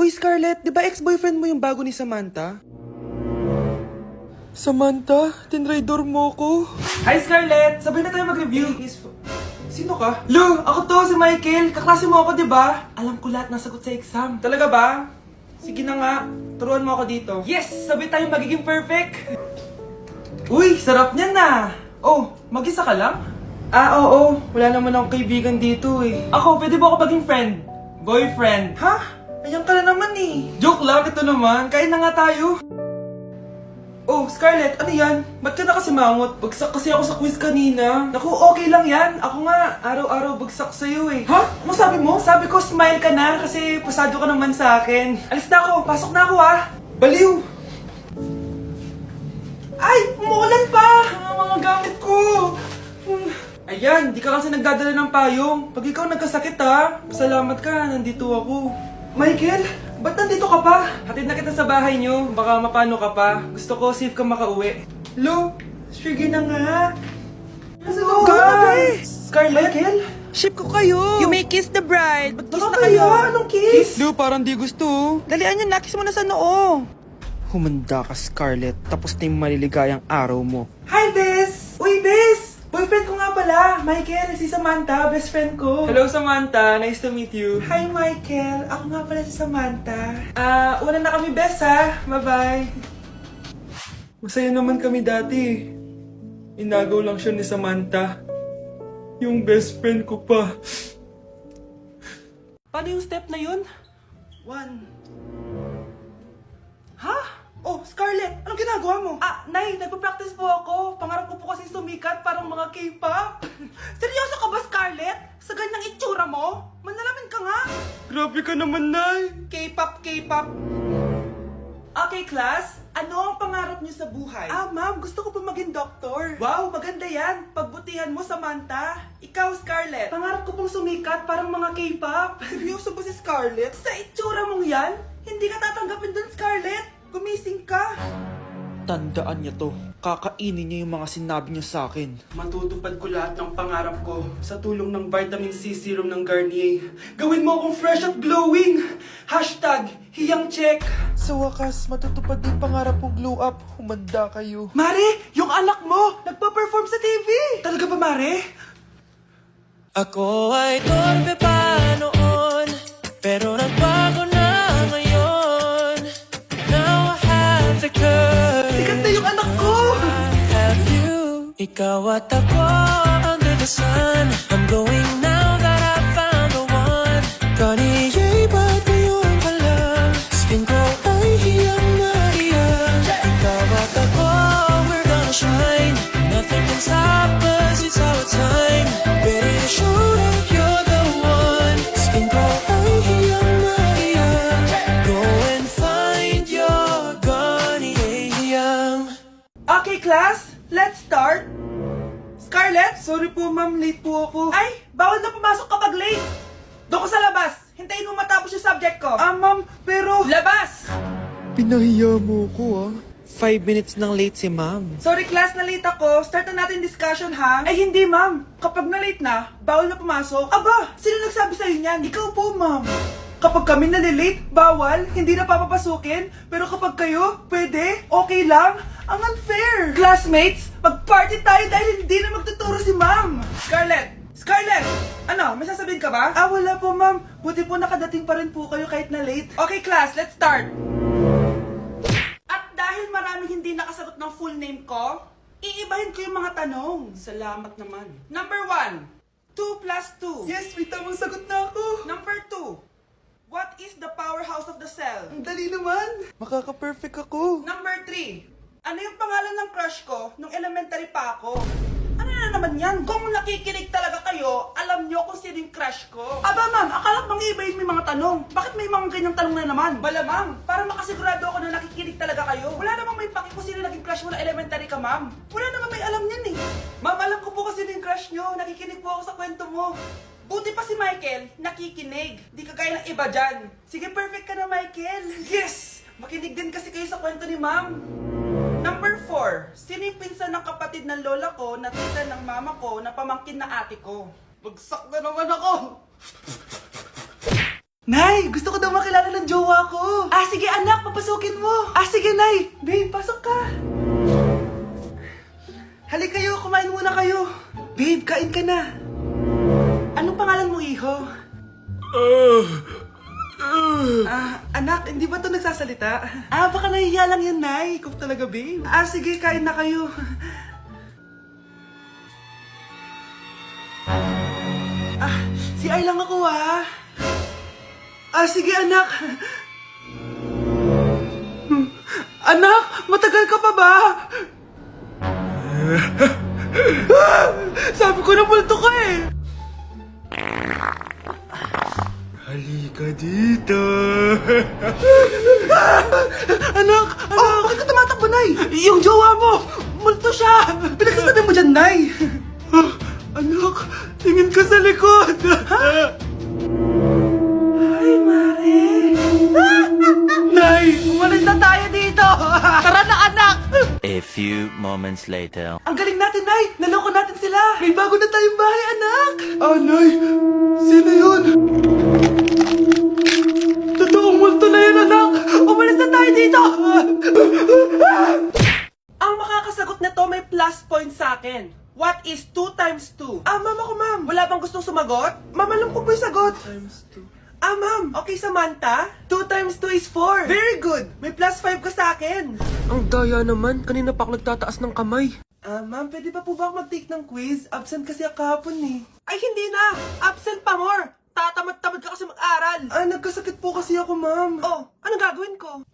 Uy, Scarlett, di ba ex-boyfriend mo yung bago ni Samantha? Samantha, tinraidor mo ko. Hi, Scarlett! Sabay na tayo mag-review. Sino ka? Lu, ako to, si Michael. Kaklase mo ako, di ba? Alam ko lahat ng sagot sa exam. Talaga ba? Sige na nga, turuan mo ako dito. Yes! Sabay tayo magiging perfect! Uy, sarap niyan na! Oh, mag-isa ka lang? Oo. Wala naman akong kaibigan dito eh. Ako, pwede ba ako maging friend? Boyfriend? Ha? Ayan ka na naman eh. Joke lang, ito naman. Kain na nga tayo. Oh, Scarlett, ano yan? Ba't ka na kasi mangot? Bagsak kasi ako sa quiz kanina. Naku, okay lang yan. Ako nga, araw-araw bagsak sa'yo eh. Ha? Ano sabi mo? Sabi ko, smile ka na kasi pasado ka naman sa akin. Alis na ako, pasok na ako ah. Baliw! Ay, umuulan pa! Ang mga gamit ko! Ayan, di ka kasi nagdadala ng payong. Pag ikaw nagkasakit ha, salamat ka, nandito ako. Michael, ba't nandito ka pa? Hatid na kita sa bahay niyo, baka mapano ka pa. Gusto ko safe ka makauwi. Lo, sige na nga. Hello ka? Scarlett? Michael? Ship ko kayo. You may kiss the bride. Mag-kiss na Kaya, kayo. anong kiss? Lo, parang di gusto. Dalian nyo na. Kiss mo na sa noo. Humanda ka, Scarlett. Tapos na yung maliligayang araw mo. Hi, Bes! Uy, Bes! Boyfriend ko nga pala. Michael, si Samantha, best friend ko. Hello, Samantha. Nice to meet you. Hi, Michael. Ako nga pala si Samantha. Una na kami, best ha. Bye-bye. Masaya naman kami dati. Inagaw lang siya ni Samantha. Yung best friend ko pa. Paano yung step na yun? 1. Ha? Oh, Scarlett! Anong ginagawa mo? Nay, nagpa-practice po ako. Pangarap ko po kasi sumikat parang mga K-pop. Seryoso ka ba, Scarlett? Sa ganyang itsura mo? Manalamin ka nga. Grabe ka naman, Nay! K-pop. Okay, class. Ano ang pangarap niyo sa buhay? Ma'am, gusto ko po maging doktor. Wow, maganda yan. Pagbutihan mo, Samantha. Ikaw, Scarlett. Pangarap ko pong sumikat parang mga K-pop. Seryoso ba si Scarlett? Sa itsura mong yan? Hindi ka tatanggapin dun, Scarlett. Gumising ka. Tandaan niya to. Kakainin niya yung mga sinabi niya sa akin. Matutupad ko lahat ng pangarap ko sa tulong ng vitamin C serum ng Garnier. Gawin mo akong fresh at glowing! #hiyangcheck. Sa wakas, matutupad din pangarap kong glow up. Humanda kayo. Mare, yung anak mo, nagpa-perform sa TV. Talaga ba, Mare? Ako ay torpe pa noon, pero nagbago na ngayon. Now I have the courage. Sikat na yung anak ko. I have you. Ikaw at ako under the sun. I'm going now that I found the one. Garnier, ba't ngayon ka lang? Skin ko ay hiyang na hiyang. Ikaw at ako, we're gonna shine. Nothing can stop us, it's our time. Ready to show that you're the one. Skin ko ay hiyang na hiyang. Go and find your Garnier hiyang. Okay, class, let's start. Scarlett? Sorry po, ma'am. Late po ako. Ay, bawal na pumasok kapag late. Doon ko sa labas. Hintayin mo matapos yung subject ko. Ma'am, pero... Labas! Pinahiya mo ko, 5 minutes nang late si ma'am. Sorry class, na late ako. Start na natin discussion, ha? Ay, hindi, ma'am. Kapag na-late na, bawal na pumasok. Aba, sino nagsabi sa'yo niyan? Ikaw po, ma'am. Kapag kami nalilate, bawal, hindi na papapasukin. Pero kapag kayo, pwede, okay lang. Ang unfair. Classmates, mag-party tayo dahil hindi na magtuturo si ma'am. Scarlett! Ano, may sasabihin ka ba? Wala po, ma'am. Buti po nakadating pa rin po kayo kahit na late. Okay class, let's start. At dahil maraming hindi nakasagot ng full name ko, iibahin ko yung mga tanong. Salamat naman. Number 1, 2 plus 2. Yes, may tamang sagot na ako. Number 2, what is the powerhouse of the cell? Ang dali naman. Makaka-perfect ako. Number 3, ano yung pangalan ng crush ko nung elementary pa ako? Ano na naman yan? Kung nakikinig talaga kayo, alam nyo kung sino yung crush ko. Aba ma'am, akala bang iibahin mo yung mga tanong? Bakit may mga ganyang tanong na naman? Malamang, para makasigurado ako na nakikinig talaga kayo. Wala namang may paki kung sino naging crush mo na elementary ka, ma'am. Wala namang may alam yan eh. Ma'am, alam ko po kasi yung crush nyo. Nakikinig po ako sa kwento mo. Buti pa si Michael, nakikinig. Di kagaya ng iba dyan. Sige, perfect ka na, Michael. Yes! Makinig din kasi kayo sa kwento ni ma'am. Number 4, sino yung pinsan ng kapatid ng lola ko na tita ng mama ko na pamangkin na ate ko? Bagsak na naman ako! Nay, gusto ko daw makilala ng jowa ko. pasukin mo. Ah, sige, Nay. Babe, pasok ka. Halika kayo, kumain muna kayo. Babe, kain ka na. Anong pangalan mo, iho? Anak, hindi ba ito nagsasalita? Baka nahihiya lang yan, Nay. Ikaw talaga, babe. Sige, kain na kayo. CR lang ako, sige, anak. Anak, matagal ka pa ba? Sabi ko na multo ka eh. Halika dito. Anak! Bakit ka tumatakbo, Nay? Yung jowa mo! Multo siya! Pinagsasabi mo dyan, Nay! Anak, tingin ka sa likod. Ay, Mare! Nay, Umalis na tayo dito! Tara na, anak! A few moments later. Ang galing natin, Nay! Naloko natin sila! May bago na tayong bahay, anak! Nay, sino yun? Totoong multo na yun, anak. Umalis na tayo dito! Ang makakasagot nito may plus point sa akin. What is 2 times 2? Ma'am ako, ma'am. Wala bang gustong sumagot? Ma'am, alam ko po yung sagot. 2 times 2. Ma'am. Okay, Samantha. 2 times 2 is 4. Very good. May plus 5 ka sa akin. Ang daya naman, kanina pa ako nagtataas ng kamay. Ma'am, pwede pa po ba ako mag-take ng quiz? Absent kasi ako kahapon eh. Ay, hindi na! Absent pa more! Tatamad-tamad ka kasi mag-aral. Nagkasakit po kasi ako, ma'am. Oh, anong gagawin ko?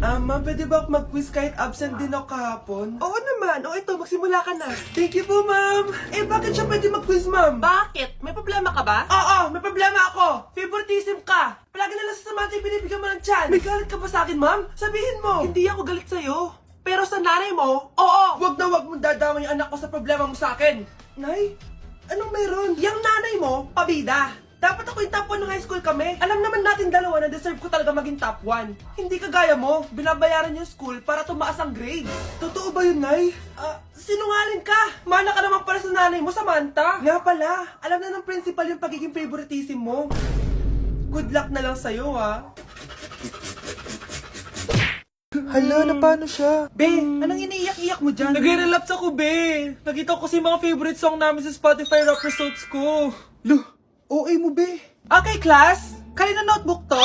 Ma'am, pwede ba ako mag-quiz kahit absent din ako kahapon? Oo naman. Ito, magsimula ka na. Thank you po, ma'am. Bakit siya pwede mag-quiz, ma'am? Bakit? May problema ka ba? Oo, may problema ako. Favoritism ka. Palagi na lang sa Samantha yung binibigyan mo ng chance. May galit ka ba sa akin, ma'am? Sabihin mo. Hindi ako galit sa'yo. Pero sa nanay mo, oo. Wag na wag mong dadama yung anak ko sa problema mo sa akin. Nay, anong meron? Yang nanay mo, pabida. Dapat ako yung top 1 ng high school kami. Alam naman natin dalawa na deserve ko talaga maging top 1. Hindi kagaya mo, binabayaran yung school para tumaas ang grade. Totoo ba yun, Nay? Sinungaling ka! Mana ka naman para sa nanay mo, Samantha. Nga pala, alam na ng principal yung pagiging favoritism mo. Good luck na lang sa'yo, Hala, na paano siya? Be, anong iniiyak-iyak mo dyan? Nagre-relapse ako, be. Nakita ko kasi mga favorite song namin sa Spotify rap results ko. OA mo, be. Okay, class. Kanina notebook to?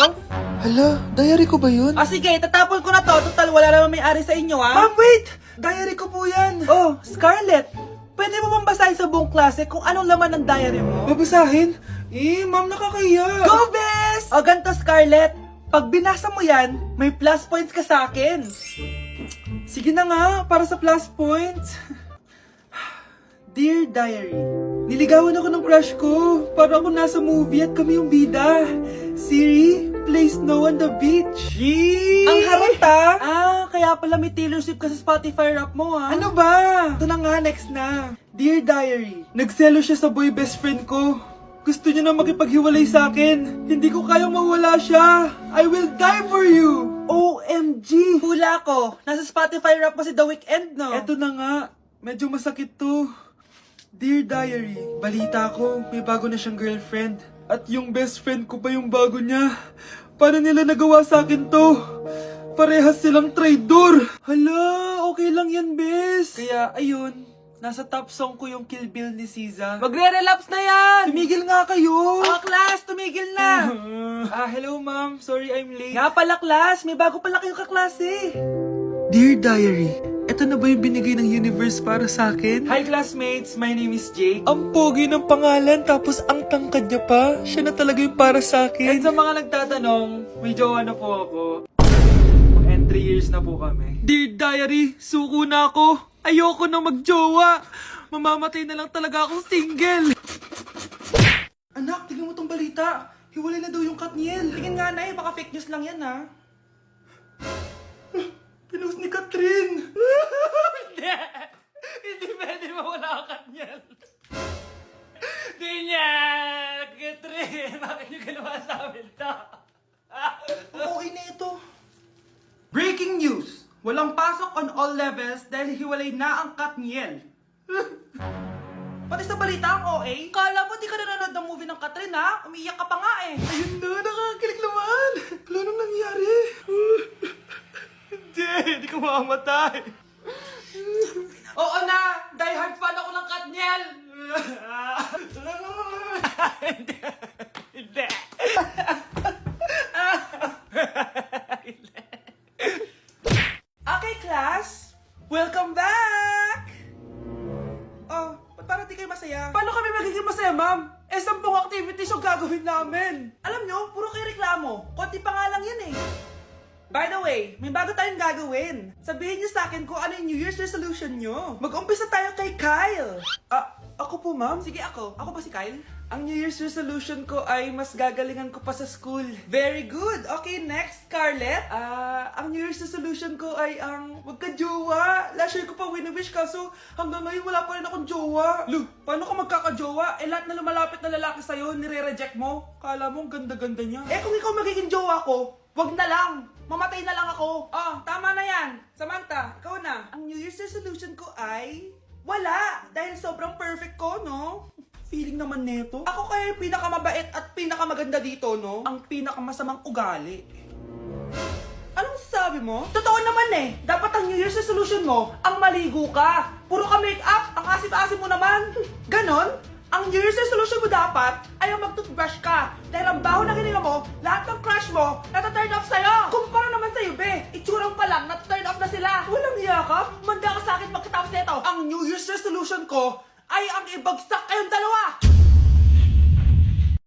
Hala, diary ko ba yun? Sige, tatapon ko na to. Total, wala naman may-ari sa inyo, Ma'am, wait! Diary ko po yan. Oh, Scarlett. Pwede mo bang basahin sa buong klase kung anong laman ng diary mo? Babasahin? Ma'am, nakakahiya. Go, Bes! O, ganito, Scarlett. Pag binasa mo yan, may plus points ka sa akin. Sige na nga, para sa plus points. Dear Diary, Niligawan ako ng crush ko. Para ako nasa movie at kami yung bida. Siri, play Snow on the Beach. Yee! ang harot kaya pala may Taylor Swift ka sa Spotify rap mo, Ano ba? Ito na nga, next na. Dear Diary, nagselo siya sa boy best friend ko. Gusto niya na makipaghiwalay sa akin. Hindi ko kayang mawala siya. I will die for you. OMG! Hula ko. Nasa Spotify rap mo si The Weeknd, no? Eto na nga. Medyo masakit to. Dear Diary, balita ko, may bago na siyang girlfriend. At yung best friend ko pa yung bago niya. Paano nila nagawa sa akin to? Parehas silang traidor. Hala, okay lang yan, bes. Kaya, ayun, nasa top song ko yung Kill Bill ni SZA. Magre-relapse na yan! Tumigil nga kayo! Class, tumigil na! Hello ma'am, sorry I'm late. Nga pala, class, may bago pala kayong kaklase. Dear Diary, eto na ba yung binigay ng universe para sa akin? Hi classmates, my name is Jake. Ang pogi ng pangalan, tapos ang tangkad niya pa. Siya na talaga yung para sa akin. And sa mga nagtatanong, may jowa na po ako. And 3 years na po kami. Dear Diary, suko na ako. Ayoko na magjowa. Mamamatay na lang talaga akong single. Anak, tingnan mo tong balita. Hiwalay na daw yung Katniel. Tingin nga na baka fake news lang yan, Pinost ni Catherine. Hindi pwede mawala ang Katniel. Di niya, Catherine, bakit niyo ginawa sa amin to? Okay na ito. Breaking news! Walang pasok on all levels dahil hiwalay na ang Katniel. Pati sa balita ang OA, kala mo di ka nanonood ng movie ng Catherine, Umiiyak ka pa nga eh. Ayun na, nakakakilig naman. Wala nang nangyari. Kumamatay. Oo na! Die hard fan ako ng Katniel! Hindi. Hindi. Okay, class! Welcome back! Oh, ba't parang di kayo masaya? Paano kami magiging masaya, ma'am? 10 activities yung gagawin namin. Alam nyo, puro kayo reklamo. Konti pa nga lang yan eh. By the way, may bago tayong gagawin. Sabihin nyo sa akin kung ano yung New Year's resolution nyo. Mag-umpisa tayo kay Kyle. Ako po, ma'am. Sige ako. Ako ba si Kyle? Ang New Year's resolution ko ay mas gagalingan ko pa sa school. Very good. Okay, next, Scarlett. Ang New Year's resolution ko ay ang magka-jowa. Last year ko pa wini-wish kaso hanggang ngayon wala pa rin akong jowa. Lu, paano ka magkaka-jowa? Eh, lahat na lumalapit na lalaki sa'yo, nire-reject mo. Kala mo ang ganda-ganda niya. Eh, kung ikaw magiging jowa ko, wag na lang. Mamatay na lang ako. Oh, tama na yan. Samantha, ikaw na. Ang New Year's resolution ko ay... wala! Dahil sobrang perfect ko, no? Feeling naman neto. Ako kaya yung pinakamabait at pinakamaganda dito, no? Ang pinakamasamang ugali. Anong sabi mo? Totoo naman eh. Dapat ang New Year's resolution mo, ang maligo ka. Puro ka make-up, ang asim-asim mo naman. Ganon? Ang New Year's resolution mo dapat ay ang mag-toothbrush ka. Dahil ang baho na hininga mo, lahat ng crush mo, nata-turn off sa'yo. Kumpara naman sa'yo, be. Itsurang pa lang, nata-turn off na sila. Walang iya ka? Manda ka sa akin pagkatapos nito. Ang New Year's resolution ko,